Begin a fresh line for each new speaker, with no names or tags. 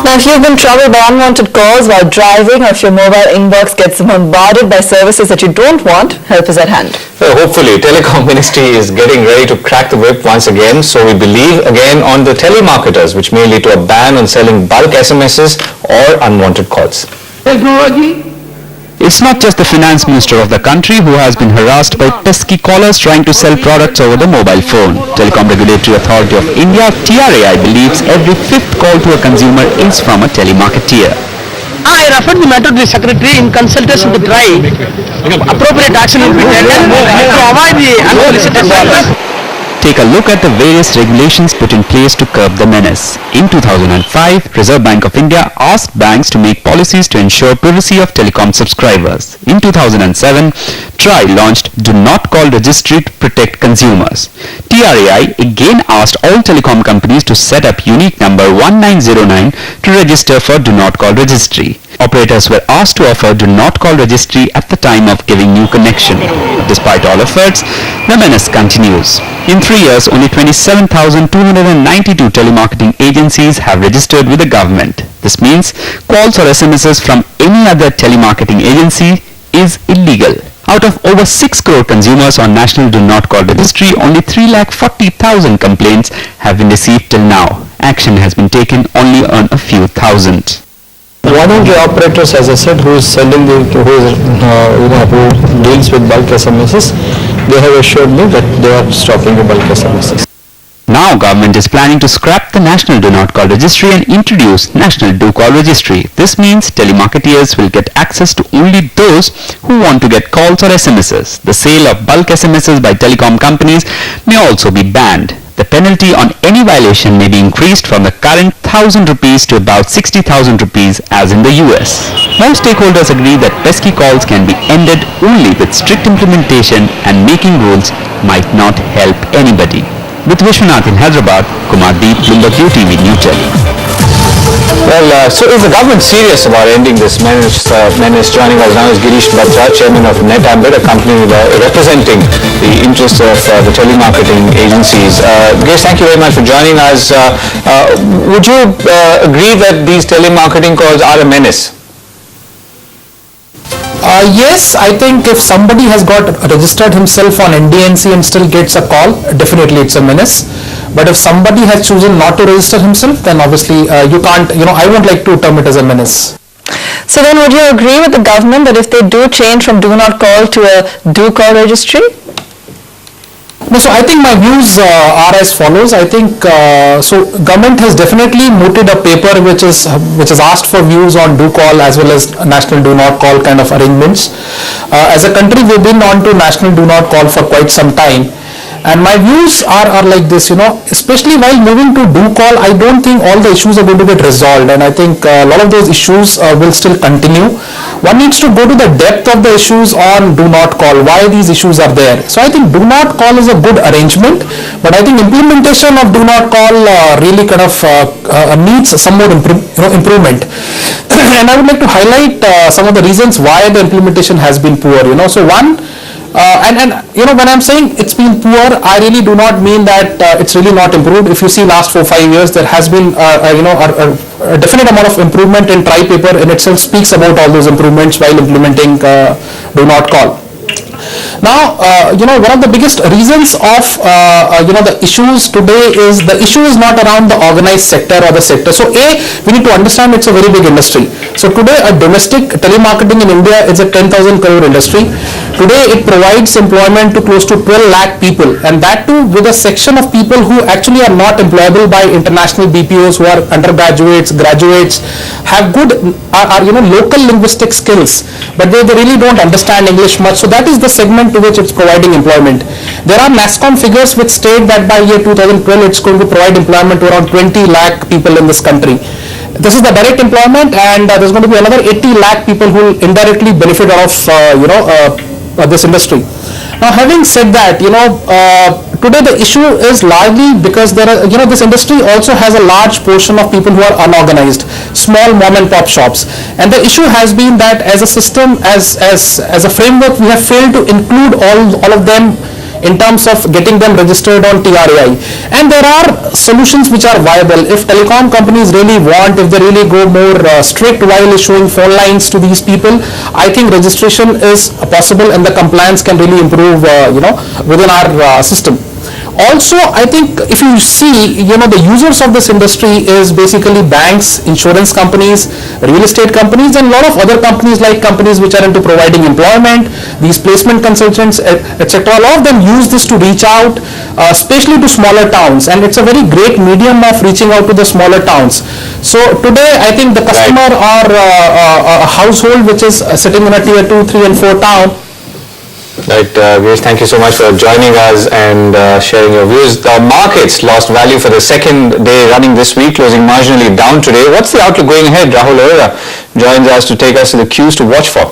Now, if you've been troubled by unwanted calls while driving, or if your mobile inbox gets bombarded by services that you don't want, help is at hand.
Well, hopefully, Telecom Ministry is getting ready to crack the whip once again. So we believe again on the telemarketers, which may lead to a ban on selling bulk SMSs or unwanted calls.
Technology.
It's not just the finance minister of the country who has been harassed by pesky callers trying to sell products over the mobile phone. Telecom Regulatory Authority of India, TRAI, believes every fifth call to a consumer is from a telemarketer.
I referred the matter to the secretary in consultation with TRAI. Appropriate action will be taken to avoid the unsolicited calls.
Take a look at the various regulations put in place to curb the menace. In 2005, Reserve Bank of India asked banks to make policies to ensure privacy of telecom subscribers. In 2007, TRAI launched Do Not Call Registry to protect consumers. TRAI again asked all telecom companies to set up unique number 1909 to register for Do Not Call Registry. Operators were asked to offer Do Not Call Registry at the time of giving new connection. Despite all efforts, the menace continues. In 3 years, only 27,292 telemarketing agencies have registered with the government. This means calls or SMSs from any other telemarketing agency is illegal. Out of over 6 crore consumers on National Do Not Call Registry, only 3,40,000 complaints have been received till now. Action has been taken only on a few thousand.
One of the operators, as I said, who deals with bulk SMSs, they have assured me that they are stopping the bulk SMSs.
Now government is planning to scrap the National Do Not Call Registry and introduce National Do Call Registry. This means telemarketers will get access to only those who want to get calls or SMSs. The sale of bulk SMSs by telecom companies may also be banned. The penalty on any violation may be increased from the current 1,000 rupees to about 60,000 rupees as in the US. Most stakeholders agree that pesky calls can be ended only with strict implementation, and making rules might not help anybody. With Vishwanath in Hyderabad, Kumar Deep, Bloomberg UTV, New Delhi.
Well, so is the government serious about ending this menace? Joining us now is Girish Batra, chairman of NetAmbit, a company representing the interests of the telemarketing agencies. Girish, thank you very much for joining us. Would you agree that these telemarketing calls are a menace?
Yes, I think if somebody has got registered himself on NDNC and still gets a call, definitely it's a menace. But if somebody has chosen not to register himself, then obviously you can't, I won't like to term it as a menace.
So then would you agree with the government that if they do change from Do Not Call to a Do Call Registry?
No, so I think my views are as follows. I think so government has definitely mooted a paper which is asked for views on Do Call as well as National Do Not Call kind of arrangements. As a country, we've been on to National Do Not Call for quite some time. And my views are like this, especially while moving to Do Call, I don't think all the issues are going to get resolved, and I think a lot of those issues will still continue. One needs to go to the depth of the issues on Do Not Call, why these issues are there. So I think Do Not Call is a good arrangement, but I think implementation of Do Not Call really kind of needs some more improvement. And I would like to highlight some of the reasons why the implementation has been poor. So one, when I'm saying it's been poor, I really do not mean that it's really not improved. If you see last 4-5 years, there has been a definite amount of improvement, in TRAI paper in itself speaks about all those improvements while implementing Do Not Call. Now, one of the biggest reasons of the issues today is the issue is not around the organized sector or the sector. So we need to understand it's a very big industry. So today a domestic telemarketing in India is a 10,000 crore industry. Today it provides employment to close to 12 lakh people, and that too with a section of people who actually are not employable by international BPOs, who are undergraduates, graduates, have good local linguistic skills, but they really don't understand English much. So that is the segment to which it's providing employment. There are NASSCOM figures which state that by year 2012 it's going to provide employment to around 20 lakh people in this country. This is the direct employment, and there's going to be another 80 lakh people who will indirectly benefit out of this industry. Now, having said that, today the issue is largely because there are, this industry also has a large portion of people who are unorganized, small mom and pop shops, and the issue has been that as a system, as a framework, we have failed to include all of them in terms of getting them registered on TRAI. And there are solutions which are viable. If telecom companies really want, if they really go more strict while issuing phone lines to these people, I think registration is possible and the compliance can really improve, within our system. Also, I think if you see, the users of this industry is basically banks, insurance companies, real estate companies, and a lot of other companies like companies which are into providing employment, these placement consultants, etc. A lot of them use this to reach out, especially to smaller towns, and it's a very great medium of reaching out to the smaller towns. So today, I think the customer or a household which is sitting in a tier 2, 3 and 4 town.
Right, Girish, thank you so much for joining us and sharing your views. The markets lost value for the second day running this week, closing marginally down today. What's the outlook going ahead? Rahul Arora joins us to take us to the cues to watch for.